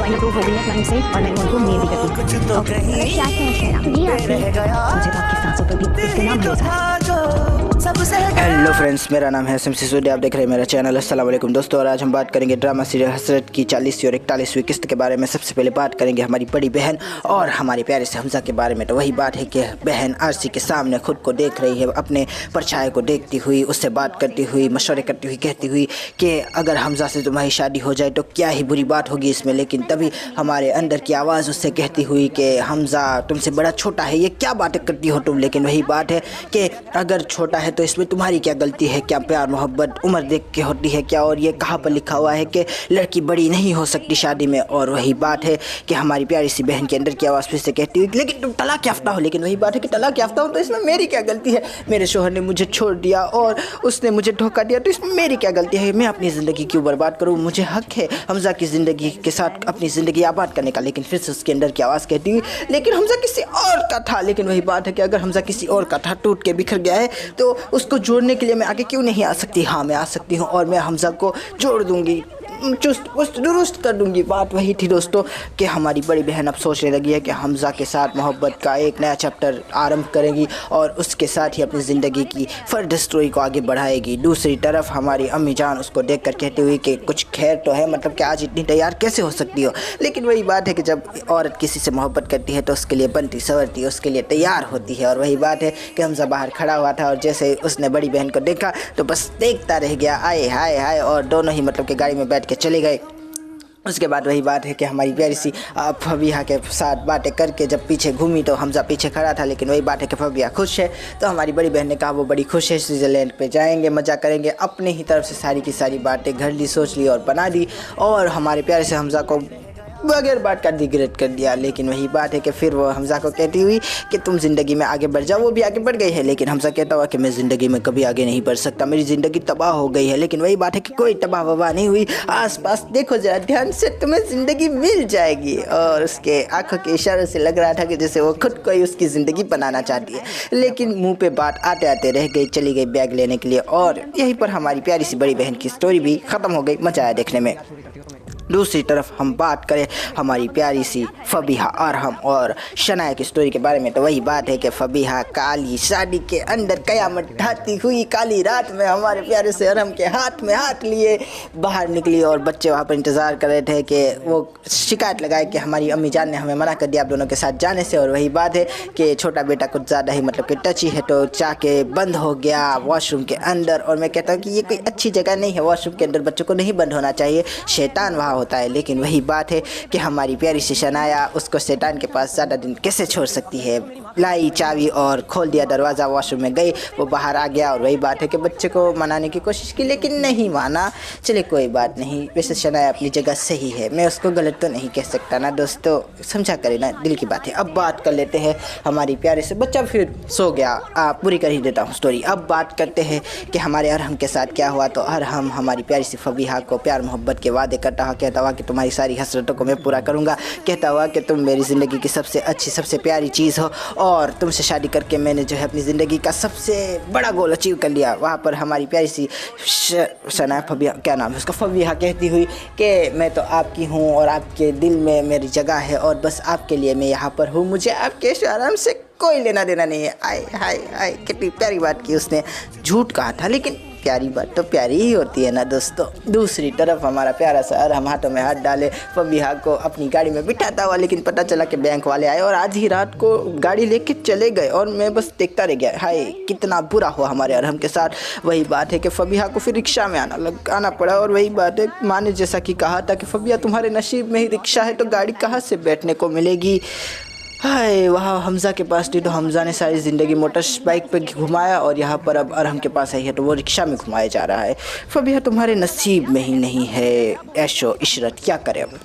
I approve हो गई है क्लाइंट से और मैं उनको मेल भी कर दी। तो मुझे तो आपकी सांसों पर भी इसके नाम भरोसा है। हेलो फ्रेंड्स, मेरा नाम है एसएम सिसोदिया। आप देख रहे हैं मेरा चैनल। अस्सलाम वालेकुम दोस्तों। और आज हम बात करेंगे ड्रामा सीरियल हसरत की 40वीं और 41वीं किस्त के बारे में। सबसे पहले बात करेंगे हमारी बड़ी बहन और हमारे प्यारे से हमजा के बारे में। तो वही बात है कि बहन आरसी के सामने खुद को देख रही है, अपने परछाई को देखती हुई, उससे बात करती हुई, मशवरे करती हुई, कहती हुई कि अगर हमजा से तुम्हारी शादी हो जाए तो क्या ही बुरी बात होगी इसमें। लेकिन तभी हमारे अंदर की आवाज़ उससे कहती हुई कि हमजा तुमसे बड़ा छोटा है, ये क्या बातें करती हो तुम। लेकिन वही बात है कि अगर छोटा है तो इसमें तुम्हारी क्या गलती है? क्या प्यार मोहब्बत उम्र देख के होती है क्या? और ये कहाँ पर लिखा हुआ है कि लड़की बड़ी नहीं हो सकती शादी में? और वही बात है कि हमारी प्यारी सी बहन के अंदर की आवाज़ फिर से कहती हुई लेकिन तुम तलाक याफ्ता हो। लेकिन वही बात है कि तलाक याफ्ता हो तो इसमें मेरी क्या गलती है? मेरे शोहर ने मुझे छोड़ दिया और उसने मुझे धोखा दिया, तो इसमें मेरी क्या गलती है? मैं अपनी ज़िंदगी क्यों बर्बाद करूँ? मुझे हक है हमजा की ज़िंदगी के साथ अपनी ज़िंदगी आबाद करने का। लेकिन फिर से उसके अंदर की आवाज़ कहती हुई लेकिन हमजा किसी और का था। लेकिन वही बात है कि अगर हमजा किसी और का था, टूट के बिखर गया है, तो उसको जोड़ने के लिए मैं आगे क्यों नहीं आ सकती? हाँ, मैं आ सकती हूँ और मैं हमजा को जोड़ दूँगी, चुस्त पुस्त दुरुस्त कर दूंगी। बात वही थी दोस्तों कि हमारी बड़ी बहन अब सोचने लगी है कि हमजा के साथ मोहब्बत का एक नया चैप्टर आरंभ करेगी और उसके साथ ही अपनी ज़िंदगी की फर्द स्टोरी को आगे बढ़ाएगी। दूसरी तरफ हमारी अम्मी जान उसको देखकर कहती हुई कि कुछ खैर तो है, मतलब कि आज इतनी तैयार कैसे हो सकती हो? लेकिन वही बात है कि जब औरत किसी से मोहब्बत करती है तो उसके लिए बनती संवरती है, उसके लिए तैयार होती है। और वही बात है कि हमजा बाहर खड़ा हुआ था और जैसे उसने बड़ी बहन को देखा तो बस देखता रह गया, आए हाय हाय, और दोनों ही मतलब कि गाड़ी में बैठ के चले गए। उसके बाद वही बात है कि हमारी प्यारी सी फबिहा के साथ बातें करके जब पीछे घूमी तो हमजा पीछे खड़ा था। लेकिन वही बात है कि फबिहा खुश है, तो हमारी बड़ी बहन ने कहा वो बड़ी खुश है, स्विट्ज़रलैंड पे जाएंगे, मज़ा करेंगे। अपने ही तरफ से सारी की सारी बातें घर ली, सोच ली और बना दी और हमारे प्यारे से हमजा को बगैर बात का रिग्रेट कर दिया। लेकिन वही बात है कि फिर वो हमजा को कहती हुई कि तुम ज़िंदगी में आगे बढ़ जाओ। वो भी आगे बढ़ गई है, लेकिन हमजा कहता हुआ कि मैं ज़िंदगी में कभी आगे नहीं बढ़ सकता, मेरी ज़िंदगी तबाह हो गई है। लेकिन वही बात है कि कोई तबाह वबाह नहीं हुई, आसपास देखो जरा ध्यान से, तुम्हें ज़िंदगी मिल जाएगी। और उसके आंखों के इशारे से लग रहा था कि जैसे वो खुद को ही उसकी ज़िंदगी बनाना चाहती है। लेकिन मुँह पर बात आते आते रह गई, चली गई बैग लेने के लिए। और यहीं पर हमारी प्यारी सी बड़ी बहन की स्टोरी भी ख़त्म हो गई। मज़ा आया देखने में। दूसरी तरफ हम बात करें हमारी प्यारी सी फबिहा अरहम और शनाया की स्टोरी के बारे में, तो वही बात है कि फबिहा काली शादी के अंदर कयामत ढाती हुई काली रात में हमारे प्यारे से अरहम के हाथ में हाथ लिए बाहर निकली। और बच्चे वहाँ पर इंतज़ार कर रहे थे कि वो शिकायत लगाए कि हमारी अम्मी जान ने हमें मना कर दिया आप दोनों के साथ जाने से। और वही बात है कि छोटा बेटा कुछ ज़्यादा ही मतलब कि टची है, तो चाके बंद हो गया वॉशरूम के अंदर। और मैं कहता हूँ कि ये कोई अच्छी जगह नहीं है, वॉशरूम के अंदर बच्चों को नहीं बंद होना चाहिए, शैतान वहाँ होता है। लेकिन वही बात है कि हमारी प्यारी सी शनाया उसको शैतान के पास ज़्यादा दिन कैसे छोड़ सकती है। लाई चाबी और खोल दिया दरवाज़ा, वॉशरूम में गई, वो बाहर आ गया। और वही बात है कि बच्चे को मनाने की कोशिश की लेकिन नहीं माना। चले कोई बात नहीं, वैसे शनाया अपनी जगह सही है, मैं उसको गलत तो नहीं कह सकता ना दोस्तों, समझा करे ना, दिल की बात है। अब बात कर लेते हैं हमारी प्यारे से, बच्चा फिर सो गया, पूरी कर ही देता हूँ स्टोरी। अब बात करते हैं कि हमारे अरहम के साथ क्या हुआ। तो अरहम हमारी प्यारी सी फबिहा को प्यार मोहब्बत के वादे करता हुआ कहता हुआ कि तुम्हारी सारी हसरतों को मैं पूरा करूँगा, कहता हुआ कि तुम मेरी ज़िंदगी की सबसे अच्छी सबसे प्यारी चीज़ हो और तुमसे शादी करके मैंने जो है अपनी ज़िंदगी का सबसे बड़ा गोल अचीव कर लिया। वहाँ पर हमारी प्यारी सी शनाया फबिहा, क्या नाम है उसका, फबिहा कहती हुई कि मैं तो आपकी हूँ और आपके दिल में मेरी जगह है और बस आपके लिए मैं यहाँ पर हूँ, मुझे आपके आराम से कोई लेना देना नहीं है। आए हाय हाय, कितनी प्यारी बात की उसने। झूठ कहा था लेकिन प्यारी बात तो प्यारी ही होती है ना दोस्तों। दूसरी तरफ हमारा प्यारा सा अरहम हाथों में हाथ डाले फबिहा को अपनी गाड़ी में बिठाता हुआ, लेकिन पता चला कि बैंक वाले आए और आधी रात को गाड़ी लेके चले गए और मैं बस देखता रह गया। हाय कितना बुरा हुआ हमारे अरहम के साथ। वही बात है कि फबिहा को फिर रिक्शा में आना पड़ा। और वही बात है, माँ ने जैसा कि कहा था कि फबिहा तुम्हारे नसीब में ही रिक्शा है तो गाड़ी कहाँ से बैठने को मिलेगी। हाय वहाँ हमजा के पास थी तो हमजा ने सारी ज़िंदगी मोटर बाइक पे घुमाया और यहाँ पर अब अरहम के पास आई है तो वो रिक्शा में घुमाया जा रहा है। फबिहा तुम्हारे नसीब में ही नहीं है ऐशो इशरत, क्या करें अब।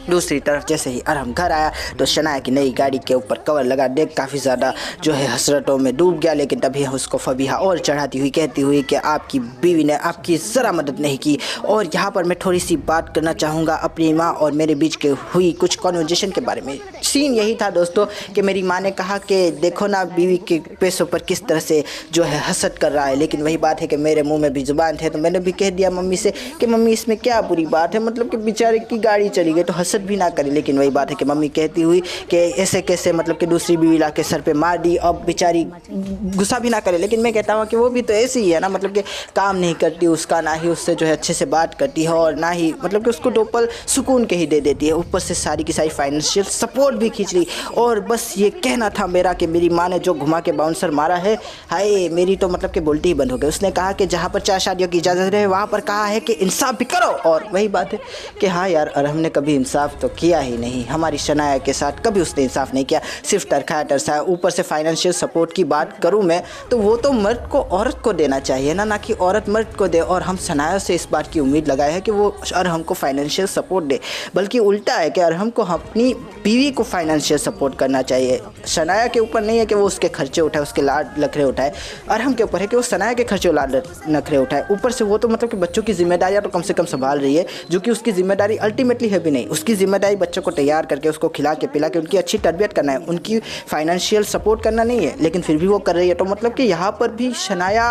दूसरी तरफ जैसे ही अरहम घर आया तो शनाया की नई गाड़ी के ऊपर कवर लगा देख काफ़ी ज़्यादा जो है हसरतों में डूब गया। लेकिन तभी उसको फबिहा और चढ़ाती हुई कहती हुई कि आपकी बीवी ने आपकी ज़रा मदद नहीं की। और यहाँ पर मैं थोड़ी सी बात करना चाहूँगा अपनी माँ और मेरे बीच के हुई कुछ कॉन्वर्जेशन के बारे में। सीन यही था दोस्तों कि मेरी माँ ने कहा कि देखो ना बीवी के पैसों पर किस तरह से जो है हसद कर रहा है। लेकिन वही बात है कि मेरे मुंह में भी ज़ुबान थे तो मैंने भी कह दिया मम्मी से कि मम्मी इसमें क्या बुरी बात है, मतलब कि बेचारे की गाड़ी चली गई तो हसद फुर्सत भी ना करे। लेकिन वही बात है कि मम्मी कहती हुई कि ऐसे कैसे मतलब कि दूसरी बीवी ला के सर पे मार दी, अब बेचारी गुस्सा भी ना करे। लेकिन मैं कहता हूँ कि वो भी तो ऐसी ही है ना, मतलब कि काम नहीं करती उसका, ना ही उससे जो है अच्छे से बात करती है और ना ही मतलब कि उसको डोपल सुकून के ही दे देती है, ऊपर से सारी की सारी फाइनेंशियल सपोर्ट भी खींच ली। और बस ये कहना था मेरा कि मेरी माँ ने जो घुमा के बाउंसर मारा है, हाय मेरी तो मतलब कि बोलती ही बंद हो गई। उसने कहा कि जहाँ पर 4 शादियों की इजाज़त रहे वहाँ पर कहा है कि इंसाफ भी करो। और वही बात है कि हाँ यार, और हमने कभी इंसाफ तो किया ही नहीं, हमारी शनाया के साथ कभी उसने इंसाफ नहीं किया, सिर्फ तरखाया तरसाया। ऊपर से फाइनेंशियल सपोर्ट की बात करूँ मैं तो वो तो मर्द को औरत को देना चाहिए ना कि औरत मर्द को दे। और हम शनाया से इस बात की उम्मीद लगाए है कि वो अरहम को फाइनेंशियल सपोर्ट दे, बल्कि उल्टा है कि अरहम को अपनी बीवी को फाइनेंशियल सपोर्ट करना चाहिए। शनाया के ऊपर नहीं है कि वो उसके खर्चे उठाए, उसके लाड नखरे उठाए, अरहम के ऊपर है कि वो शनाया के खर्चे लाड नखरे उठाए। ऊपर से वो तो मतलब कि बच्चों की जिम्मेदारियाँ तो कम से कम संभाल रही है, जो कि उसकी जिम्मेदारी अल्टीमेटली है भी नहीं। उसकी जिम्मेदारी बच्चों को तैयार करके उसको खिला के पिला के उनकी अच्छी तरबियत करना है, उनकी फाइनेंशियल सपोर्ट करना नहीं है। लेकिन फिर भी वो कर रही है, तो मतलब कि यहाँ पर भी शनाया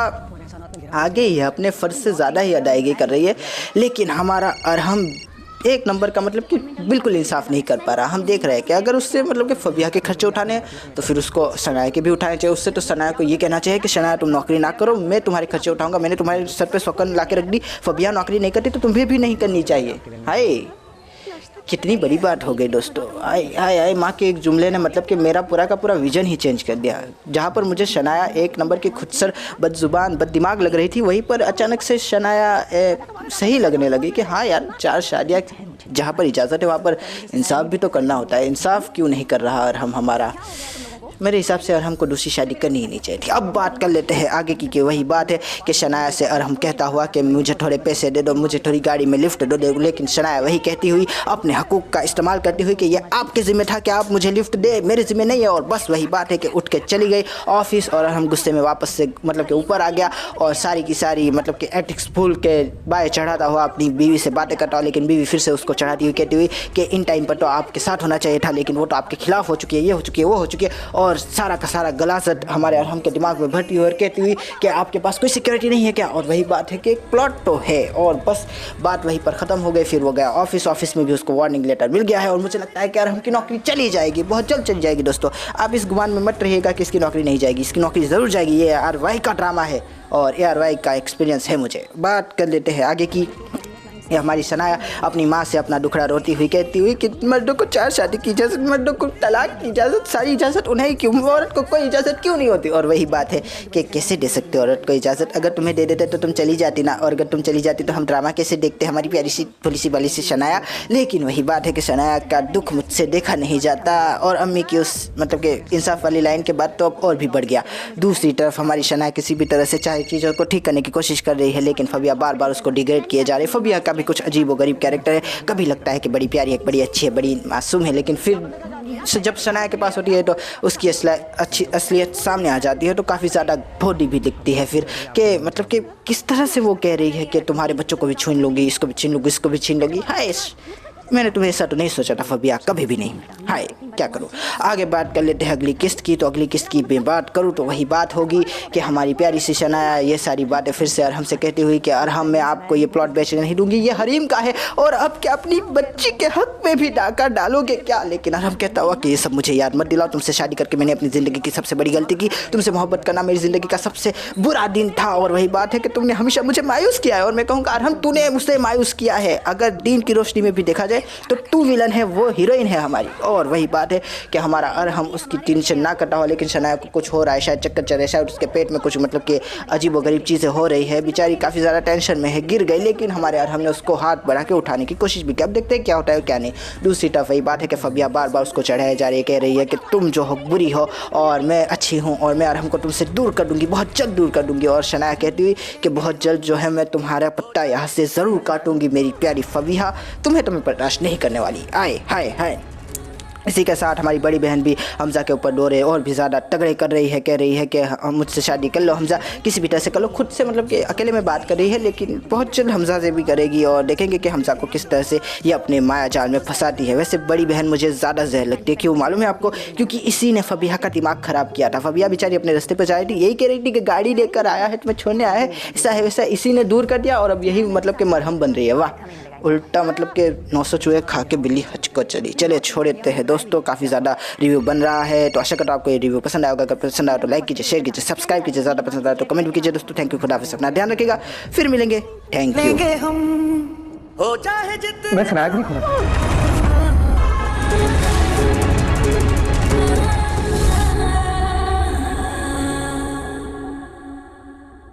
आगे ही है, अपने फ़र्ज से ज़्यादा ही अदायगी कर रही है। लेकिन हमारा अरहम एक नंबर का मतलब कि बिल्कुल इंसाफ नहीं कर पा रहा। हम देख रहे हैं कि अगर उससे मतलब कि फबिया के खर्चे उठाने हैं तो फिर उसको शनाया के भी उठाने चाहिए। उससे तो शनाया को ये कहना चाहिए कि शनाया तुम नौकरी ना करो, मैं तुम्हारे खर्चे उठाऊंगा, मैंने तुम्हारे सर पे सौकन ला के रख दी, फबिया नौकरी नहीं करती तो तुम्हें भी नहीं करनी चाहिए। हाय कितनी बड़ी बात हो गई दोस्तों। आए आए आए माँ के एक जुमले ने मतलब कि मेरा पूरा का पूरा विज़न ही चेंज कर दिया। जहाँ पर मुझे शनाया एक नंबर की खुदसर बदजुबान बददिमाग लग रही थी, वहीं पर अचानक से शनाया सही लगने लगी कि हाँ यार 4 शादियाँ जहाँ पर इजाज़त है वहाँ पर इंसाफ भी तो करना होता है। इंसाफ क्यों नहीं कर रहा और हम हमारा, मेरे हिसाब से अरहम को दूसरी शादी करनी ही नहीं चाहिए थी। अब बात कर लेते हैं आगे की, कि वही बात है कि शनाया से अरहम कहता हुआ कि मुझे थोड़े पैसे दे दो, मुझे थोड़ी गाड़ी में लिफ्ट दे दो। लेकिन शनाया वही कहती हुई अपने हकूक़ का इस्तेमाल करती हुई कि ये आपके ज़िम्मे था कि आप मुझे लिफ्ट दे, मेरे ज़िम्मे नहीं है। और बस वही बात है कि उठ के चली गई ऑफिस और अरहम गुस्से में वापस से मतलब कि ऊपर आ गया और सारी की सारी मतलब कि एथिक्स भूल के बाएँ चढ़ाता हुआ अपनी बीवी से बातें करता हुआ। लेकिन बीवी फिर से उसको चढ़ाती हुई कहती हुई कि इन टाइम पर तो आपके साथ होना चाहिए था, लेकिन वो तो आपके खिलाफ हो चुकी है, ये हो चुकी है, वो हो चुकी है। और सारा का सारा गलासत हमारे अरहम के दिमाग में भरती हुई और कहती हुई कि आपके पास कोई सिक्योरिटी नहीं है क्या। और वही बात है कि एक प्लॉट तो है। और बस बात वहीं पर ख़त्म हो गई। फिर वो गया ऑफिस में भी उसको वार्निंग लेटर मिल गया है और मुझे लगता है कि अरहम की नौकरी चली जाएगी, बहुत जल्द चली जाएगी। दोस्तों आप इस गुमान में मत रहिएगा कि इसकी नौकरी नहीं जाएगी, इसकी नौकरी ज़रूर जाएगी। ये ARY का ड्रामा है और ARY का एक्सपीरियंस है मुझे। बात कर लेते हैं आगे की। ये हमारी शनाया अपनी माँ से अपना दुखड़ा रोती हुई कहती हुई कि मर्दों को 4 शादी की इजाज़त, मर्दों को तलाक की इजाज़त, सारी इजाज़त उन्हें क्यों, औरत को कोई इजाज़त क्यों नहीं होती। और वही बात है कि कैसे दे सकते औरत को इजाज़त, अगर तुम्हें दे देते तो तुम चली जाती ना, और अगर तुम चली जाती तो हम ड्रामा कैसे देखते, हमारी प्यारी सी थोड़ी सी वाली सी शनाया। लेकिन वही बात है कि शनाया का दुख मुझसे देखा नहीं जाता और अम्मी की उस मतलब कि इंसाफ वाली लाइन के बाद तो अब और भी बढ़ गया। दूसरी तरफ हमारी शनाया किसी भी तरह से चाहे चीज़ों को ठीक करने की कोशिश कर रही है, लेकिन फबिया बार बार उसको डिग्रेड किए जा रहे। फबिया का भी कुछ अजीब व गरीब कैरेक्टर है, कभी लगता है कि बड़ी प्यारी है, बड़ी अच्छी है, बड़ी मासूम है, लेकिन फिर जब शनाया के पास होती है तो उसकी असलियत सामने आ जाती है तो काफ़ी ज़्यादा भोली भी दिखती है। फिर कि मतलब कि किस तरह से वो कह रही है कि तुम्हारे बच्चों को भी छीन लूँगी, इसको भी छीन लूँगी, इसको भी छीन लूँगी। हाय मैंने तुम्हें ऐसा तो नहीं सोचा था फबिया, कभी भी नहीं। हाय क्या करूँ। आगे बात कर लेते हैं अगली किस्त की। तो अगली किस्त की मैं बात करूँ तो वही बात होगी कि हमारी प्यारी सी शनाया ये सारी बातें फिर से अरहम से कहती हुई कि अरहम मैं आपको ये प्लॉट बेचने नहीं दूंगी, ये हरीम का है और अब क्या अपनी बच्ची के हक में भी डाका डालोगे क्या। लेकिन अरहम कहता हुआ कि ये सब मुझे याद मत दिलाओ, तुमसे शादी करके मैंने अपनी ज़िंदगी की सबसे बड़ी गलती की, तुमसे मोहब्बत करना मेरी ज़िंदगी का सबसे बुरा दिन था। और वही बात है कि तुमने हमेशा मुझे मायूस किया है और मैं कहूँगा अरहम तूने मुझसे मायूस किया है। अगर दीन की रोशनी में भी देखा जाए तो तू विलन है, वो हीरोइन है हमारी। और वही बात है कि हमारा अरहम उसकी टेंशन ना करता हो, लेकिन शनाया को कुछ हो रहा है, शायद चक्कर चल रहा है, शायद उसके पेट में कुछ मतलब कि अजीब व गरीब चीज़ें हो रही है, बेचारी काफ़ी ज़्यादा टेंशन में है, गिर गई। लेकिन हमारे अरहम ने उसको हाथ बढ़ा के उठाने की कोशिश भी की। अब देखते हैं क्या होता है क्या नहीं। दूसरी तरफ वही बात है कि फबिया बार बार उसको चढ़ाया जा रही है, कह रही है कि तुम जो हो बुरी हो और मैं अच्छी हूँ और मैं अरहम को तुमसे दूर कर दूँगी, बहुत जल्द दूर कर दूँगी। और शनाया कहती हुई कि बहुत जल्द जो है मैं तुम्हारा पत्ता यहाँ से ज़रूर काटूँगी मेरी प्यारी फबिया, तुम्हें तो मैं बर्दाश्त नहीं करने वाली। आए हाय हाय। इसी के साथ हमारी बड़ी बहन भी हमज़ा के ऊपर डोरे और भी ज़्यादा तगड़े कर रही है, कह रही है कि मुझसे शादी कर लो हमज़ा, किसी भी तरह से कर लो, खुद से मतलब कि अकेले में बात कर रही है, लेकिन बहुत जल्द हमज़ा से भी करेगी और देखेंगे कि हमज़ा को किस तरह से ये अपने माया जाल में फंसाती है। वैसे बड़ी बहन मुझे ज़्यादा जहर लगती है, क्यों मालूम है आपको, क्योंकि इसी ने फबिया का दिमाग ख़राब किया था। फबिया बेचारी अपने रास्ते पर जा रही थी, यही कह रही थी कि गाड़ी लेकर आया है तुम्हें छोड़ने आया है, ऐसा है वैसा, इसी ने दूर कर दिया और अब यही मतलब कि मरहम बन रही है। वाह उल्टा मतलब कि 900 चूहे खा के बिल्ली हज को चली। चलिए छोड़ देते हैं दोस्तों, काफ़ी ज़्यादा रिव्यू बन रहा है, तो आशा करता हूँ आपको ये रिव्यू पसंद आएगा। अगर पसंद आया तो लाइक कीजिए, शेयर कीजिए, सब्सक्राइब कीजिए, ज़्यादा पसंद आया तो कमेंट भी कीजिए दोस्तों। थैंक यू, खुदा हाफिज़, अपना ध्यान रखिएगा, फिर मिलेंगे, थैंक यू। मैं खराब नहीं खुला।